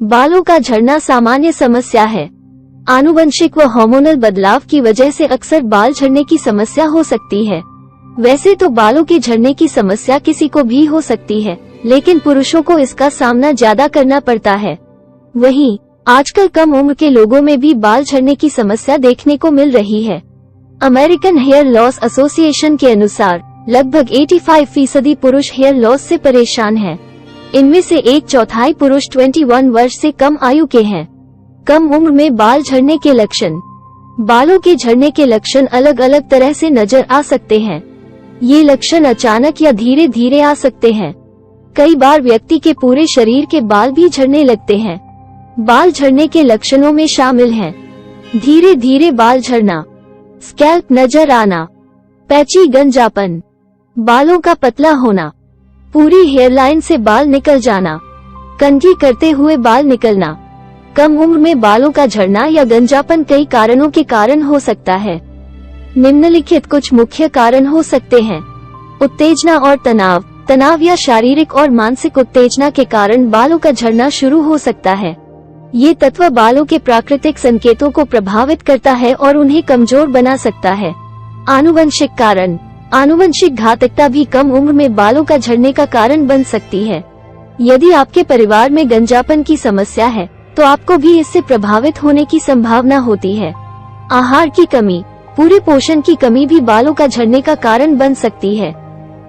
बालों का झड़ना सामान्य समस्या है। आनुवंशिक व हार्मोनल बदलाव की वजह से अक्सर बाल झड़ने की समस्या हो सकती है। वैसे तो बालों के झड़ने की समस्या किसी को भी हो सकती है, लेकिन पुरुषों को इसका सामना ज्यादा करना पड़ता है। वहीं आजकल कम उम्र के लोगों में भी बाल झड़ने की समस्या देखने को मिल रही है। अमेरिकन हेयर लॉस एसोसिएशन के अनुसार लगभग 85% पुरुष हेयर लॉस से परेशान हैं। इनमें से 1/4 पुरुष 21 वर्ष से कम आयु के हैं। कम उम्र में बाल झड़ने के लक्षण। बालों के झड़ने के लक्षण अलग अलग तरह से नजर आ सकते हैं। ये लक्षण अचानक या धीरे धीरे आ सकते हैं। कई बार व्यक्ति के पूरे शरीर के बाल भी झड़ने लगते हैं। बाल झड़ने के लक्षणों में शामिल हैं धीरे धीरे बाल झड़ना, स्कैल्प नजर आना, पैची गंजापन, बालों का पतला होना, पूरी हेयरलाइन से बाल निकल जाना, कंघी करते हुए बाल निकलना। कम उम्र में बालों का झड़ना या गंजापन कई कारणों के कारण हो सकता है। निम्नलिखित कुछ मुख्य कारण हो सकते हैं। उत्तेजना और तनाव। तनाव या शारीरिक और मानसिक उत्तेजना के कारण बालों का झड़ना शुरू हो सकता है। ये तत्व बालों के प्राकृतिक संकेतों को प्रभावित करता है और उन्हें कमजोर बना सकता है। आनुवंशिक कारण। आनुवंशिक घातकता भी कम उम्र में बालों का झड़ने का कारण बन सकती है। यदि आपके परिवार में गंजापन की समस्या है, तो आपको भी इससे प्रभावित होने की संभावना होती है। आहार की कमी। पूरे पोषण की कमी भी बालों का झड़ने का कारण बन सकती है।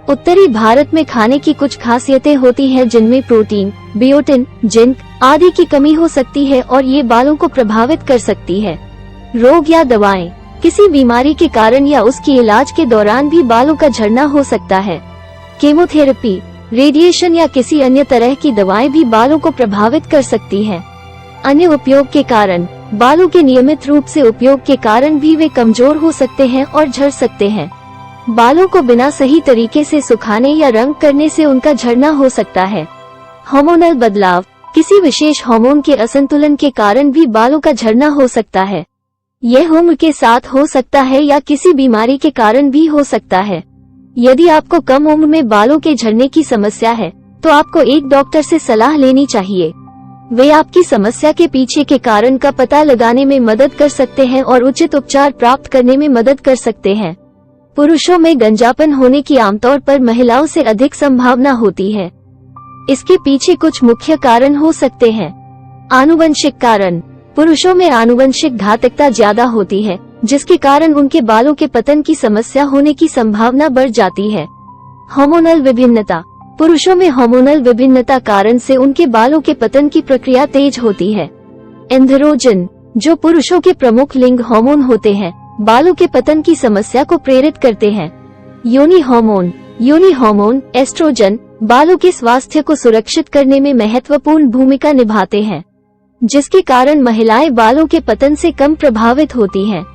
उत्तरी भारत में खाने की कुछ खासियतें होती हैं जिनमें प्रोटीन, बियोटिन, जिंक आदि की कमी हो सकती है और ये बालों को प्रभावित कर सकती है। रोग या दवाएं। किसी बीमारी के कारण या उसकी इलाज के दौरान भी बालों का झड़ना हो सकता है। केमोथेरेपी, रेडिएशन या किसी अन्य तरह की दवाएं भी बालों को प्रभावित कर सकती है। अन्य उपयोग के कारण। बालों के नियमित रूप से उपयोग के कारण भी वे कमजोर हो सकते हैं और झड़ सकते हैं। बालों को बिना सही तरीके से सुखाने या रंग करने से उनका झड़ना हो सकता है। हार्मोनल बदलाव। किसी विशेष हार्मोन के असंतुलन के कारण भी बालों का झड़ना हो सकता है। यह उम्र के साथ हो सकता है या किसी बीमारी के कारण भी हो सकता है। यदि आपको कम उम्र में बालों के झड़ने की समस्या है, तो आपको एक डॉक्टर से सलाह लेनी चाहिए। वे आपकी समस्या के पीछे के कारण का पता लगाने में मदद कर सकते हैं और उचित उपचार प्राप्त करने में मदद कर सकते हैं। पुरुषों में गंजापन होने की आमतौर पर महिलाओं से अधिक संभावना होती है। इसके पीछे कुछ मुख्य कारण हो सकते हैं। आनुवंशिक कारण। पुरुषों में आनुवंशिक घातकता ज्यादा होती है, जिसके कारण उनके बालों के पतन की समस्या होने की संभावना बढ़ जाती है। हार्मोनल विभिन्नता। पुरुषों में हार्मोनल विभिन्नता कारण से उनके बालों के पतन की प्रक्रिया तेज होती है। एंड्रोजन, जो पुरुषों के प्रमुख लिंग हार्मोन होते हैं, बालों के पतन की समस्या को प्रेरित करते हैं। योनि हार्मोन। योनि हार्मोन, एस्ट्रोजन, बालों के स्वास्थ्य को सुरक्षित करने में महत्वपूर्ण भूमिका निभाते हैं, जिसके कारण महिलाएं बालों के पतन से कम प्रभावित होती हैं।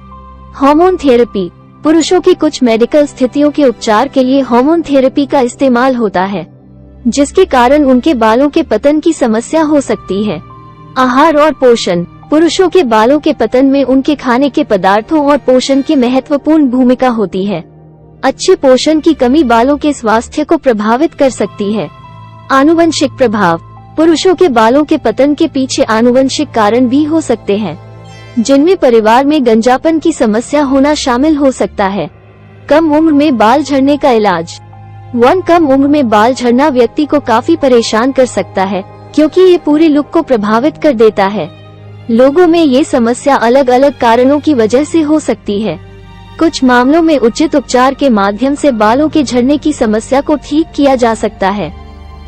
Hormone therapy. पुरुषों की कुछ मेडिकल स्थितियों के उपचार के लिए हार्मोन थेरेपी का इस्तेमाल होता है, जिसके कारण उनके बालों के पतन की समस्या हो सकती है। आहार और पोषण। पुरुषों के बालों के पतन में उनके खाने के पदार्थों और पोषण की महत्वपूर्ण भूमिका होती है। अच्छे पोषण की कमी बालों के स्वास्थ्य को प्रभावित कर सकती है। आनुवंशिक प्रभाव। पुरुषों के बालों के पतन के पीछे आनुवंशिक कारण भी हो सकते हैं, जिनमें परिवार में गंजापन की समस्या होना शामिल हो सकता है। कम उम्र में बाल झड़ने का इलाज। कम उम्र में बाल झड़ना व्यक्ति को काफी परेशान कर सकता है, क्योंकि ये पूरे लुक को प्रभावित कर देता है। लोगों में ये समस्या अलग अलग कारणों की वजह से हो सकती है। कुछ मामलों में उचित उपचार के माध्यम से बालों के झड़ने की समस्या को ठीक किया जा सकता है।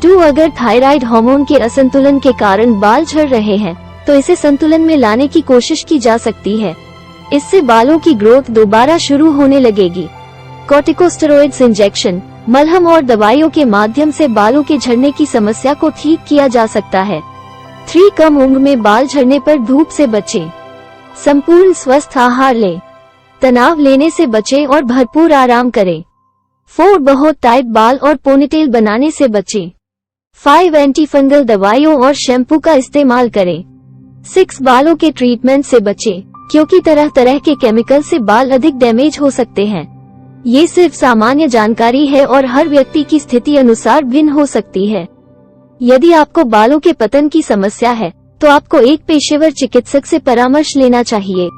अगर थायराइड हार्मोन के असंतुलन के कारण बाल झड़ रहे हैं, तो इसे संतुलन में लाने की कोशिश की जा सकती है। इससे बालों की ग्रोथ दोबारा शुरू होने लगेगी। कॉर्टिकोस्टेरॉइड्स इंजेक्शन, मलहम और दवाइयों के माध्यम से बालों के झड़ने की समस्या को ठीक किया जा सकता है। कम उम्र में बाल झड़ने पर धूप से बचें। संपूर्ण स्वस्थ आहार लें। तनाव लेने से बचें और भरपूर आराम करें। 4 बहुत टाइट बाल और पोनीटेल बनाने से बचें। 5 एंटीफंगल दवाइयों और शैम्पू का इस्तेमाल करें। 6 बालों के ट्रीटमेंट से बचें, क्योंकि तरह तरह के केमिकल से बाल अधिक डैमेज हो सकते हैं। ये सिर्फ सामान्य जानकारी है और हर व्यक्ति की स्थिति अनुसार भिन्न हो सकती है। यदि आपको बालों के पतन की समस्या है, तो आपको एक पेशेवर चिकित्सक से परामर्श लेना चाहिए।